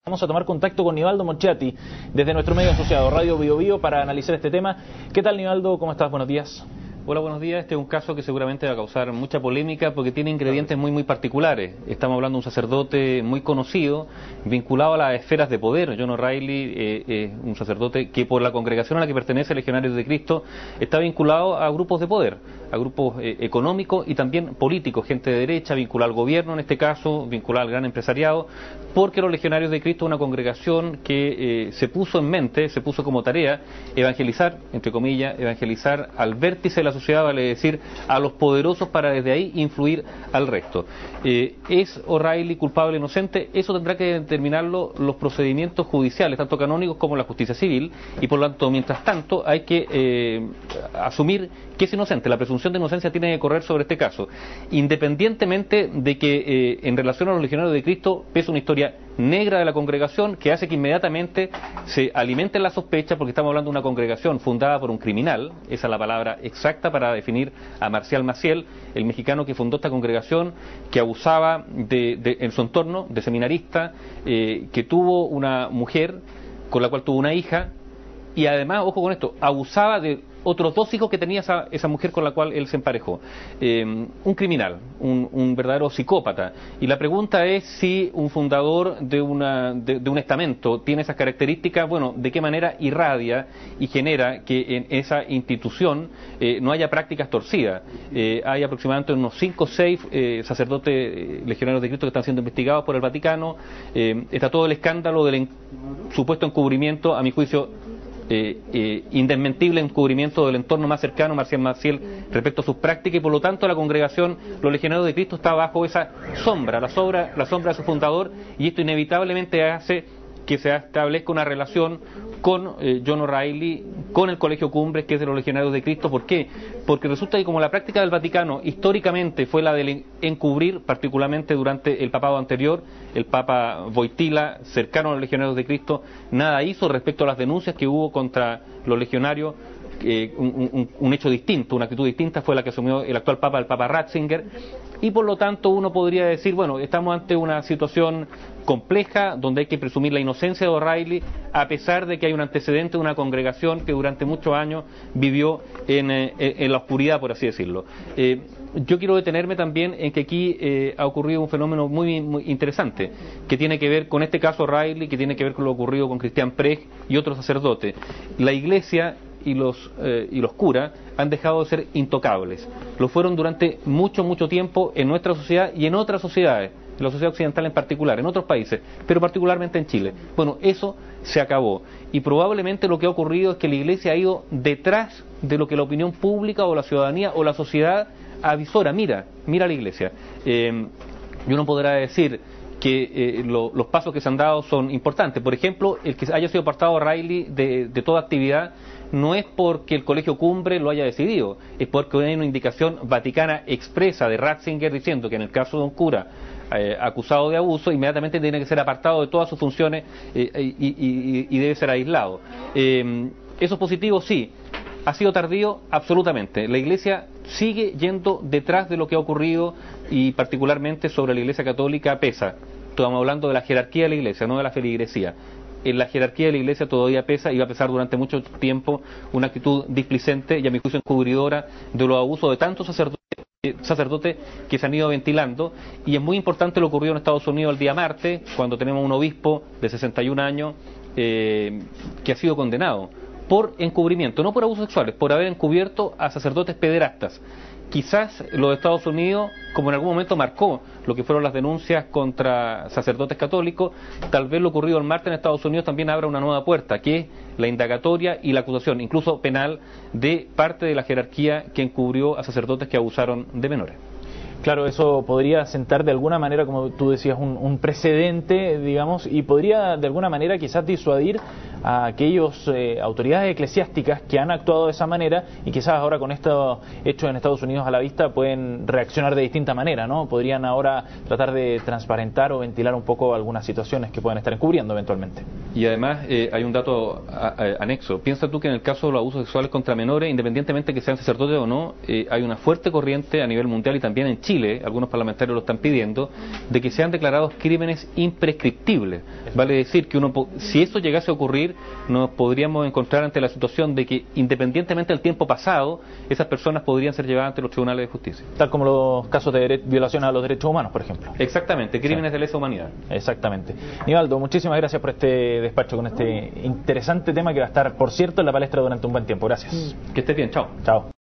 Vamos a tomar contacto con Nivaldo Mochati desde nuestro medio asociado Radio Bio Bio para analizar este tema. ¿Qué tal, Nivaldo? ¿Cómo estás? Buenos días. Hola, buenos días. Este es un caso que seguramente va a causar mucha polémica porque tiene ingredientes muy particulares. Estamos hablando de un sacerdote muy conocido, vinculado a las esferas de poder. John O'Reilly es un sacerdote que por la congregación a la que pertenece, Legionarios de Cristo, está vinculado a grupos de poder, a grupos económicos y también políticos, gente de derecha, vinculada al gobierno en este caso, vinculada al gran empresariado, porque los Legionarios de Cristo es una congregación que se puso en mente, se puso como tarea evangelizar, entre comillas, evangelizar al vértice de la sociedad, vale decir, a los poderosos para desde ahí influir al resto. ¿Es O'Reilly culpable o inocente? Eso tendrá que determinarlo los procedimientos judiciales, tanto canónicos como la justicia civil, y por lo tanto, mientras tanto, hay que asumir que es inocente. La presunción de inocencia tiene que correr sobre este caso, independientemente de que en relación a los Legionarios de Cristo pesa una historia negra de la congregación que hace que inmediatamente se alimente la sospecha, porque estamos hablando de una congregación fundada por un criminal, esa es la palabra exacta para definir a Marcial Maciel, el mexicano que fundó esta congregación, que abusaba en su entorno de seminarista, que tuvo una mujer con la cual tuvo una hija, y además, ojo con esto, abusaba de otros dos hijos que tenía esa mujer con la cual él se emparejó. Un criminal, un verdadero psicópata. Y la pregunta es si un fundador de un estamento tiene esas características, bueno, de qué manera irradia y genera que en esa institución no haya prácticas torcidas. Hay aproximadamente unos 5 o 6 sacerdotes legionarios de Cristo que están siendo investigados por el Vaticano. Está todo el escándalo del supuesto encubrimiento, a mi juicio, indesmentible encubrimiento del entorno más cercano, Marcial Maciel, respecto a sus prácticas, y por lo tanto la congregación, los Legionarios de Cristo, está bajo esa sombra, la sombra de su fundador, y esto inevitablemente hace que se establezca una relación con John O'Reilly, con el Colegio Cumbres, que es de los Legionarios de Cristo. ¿Por qué? Porque resulta que como la práctica del Vaticano históricamente fue la de encubrir, particularmente durante el papado anterior, el Papa Wojtyla, cercano a los Legionarios de Cristo, nada hizo respecto a las denuncias que hubo contra los legionarios. Un hecho distinto, una actitud distinta fue la que asumió el actual Papa, el Papa Ratzinger, y por lo tanto uno podría decir, bueno, estamos ante una situación compleja donde hay que presumir la inocencia de O'Reilly, a pesar de que hay un antecedente de una congregación que durante muchos años vivió en la oscuridad, por así decirlo. Yo quiero detenerme también en que aquí ha ocurrido un fenómeno muy interesante, que tiene que ver con este caso O'Reilly, que tiene que ver con lo ocurrido con Christian Precht y otros sacerdotes. La Iglesia y los curas han dejado de ser intocables. Lo fueron durante mucho tiempo en nuestra sociedad y en otras sociedades, en la sociedad occidental en particular, en otros países, pero particularmente en Chile. Bueno, eso se acabó, y probablemente lo que ha ocurrido es que la Iglesia ha ido detrás de lo que la opinión pública o la ciudadanía o la sociedad avisora. Mira la Iglesia. Y uno podrá decir que los pasos que se han dado son importantes. Por ejemplo, el que haya sido apartado O'Reilly de toda actividad no es porque el Colegio Cumbre lo haya decidido, es porque hay una indicación vaticana expresa de Ratzinger diciendo que en el caso de un cura acusado de abuso, inmediatamente tiene que ser apartado de todas sus funciones y debe ser aislado. ¿Eso es positivo? Sí. ¿Ha sido tardío? Absolutamente. La Iglesia sigue yendo detrás de lo que ha ocurrido, y particularmente sobre la Iglesia Católica pesa. Estamos hablando de la jerarquía de la Iglesia, no de la feligresía. En la jerarquía de la Iglesia todavía pesa, y va a pesar durante mucho tiempo, una actitud displicente y a mi juicio encubridora de los abusos de tantos sacerdotes que se han ido ventilando. Y es muy importante lo ocurrido en Estados Unidos el día martes, cuando tenemos un obispo de 61 años que ha sido condenado por encubrimiento, no por abusos sexuales, por haber encubierto a sacerdotes pederastas. Quizás los Estados Unidos, como en algún momento marcó lo que fueron las denuncias contra sacerdotes católicos, tal vez lo ocurrido el martes en Estados Unidos también abra una nueva puerta, que es la indagatoria y la acusación, incluso penal, de parte de la jerarquía que encubrió a sacerdotes que abusaron de menores. Claro, eso podría sentar de alguna manera, como tú decías, un precedente, digamos, y podría de alguna manera quizás disuadir a aquellas autoridades eclesiásticas que han actuado de esa manera y quizás ahora con estos hechos en Estados Unidos a la vista pueden reaccionar de distinta manera, ¿no? Podrían ahora tratar de transparentar o ventilar un poco algunas situaciones que pueden estar encubriendo eventualmente. Y además hay un dato anexo. Piensa tú que en el caso de los abusos sexuales contra menores, independientemente que sean sacerdotes o no, hay una fuerte corriente a nivel mundial y también en Chile, algunos parlamentarios lo están pidiendo, de que sean declarados crímenes imprescriptibles. Vale decir que si eso llegase a ocurrir, nos podríamos encontrar ante la situación de que independientemente del tiempo pasado, esas personas podrían ser llevadas ante los tribunales de justicia. Tal como los casos de violación a los derechos humanos, por ejemplo. Exactamente, crímenes de lesa humanidad. Exactamente. Nivaldo, muchísimas gracias por este despacho con este interesante tema que va a estar, por cierto, en la palestra durante un buen tiempo. Gracias. Que estés bien, chao. Chao.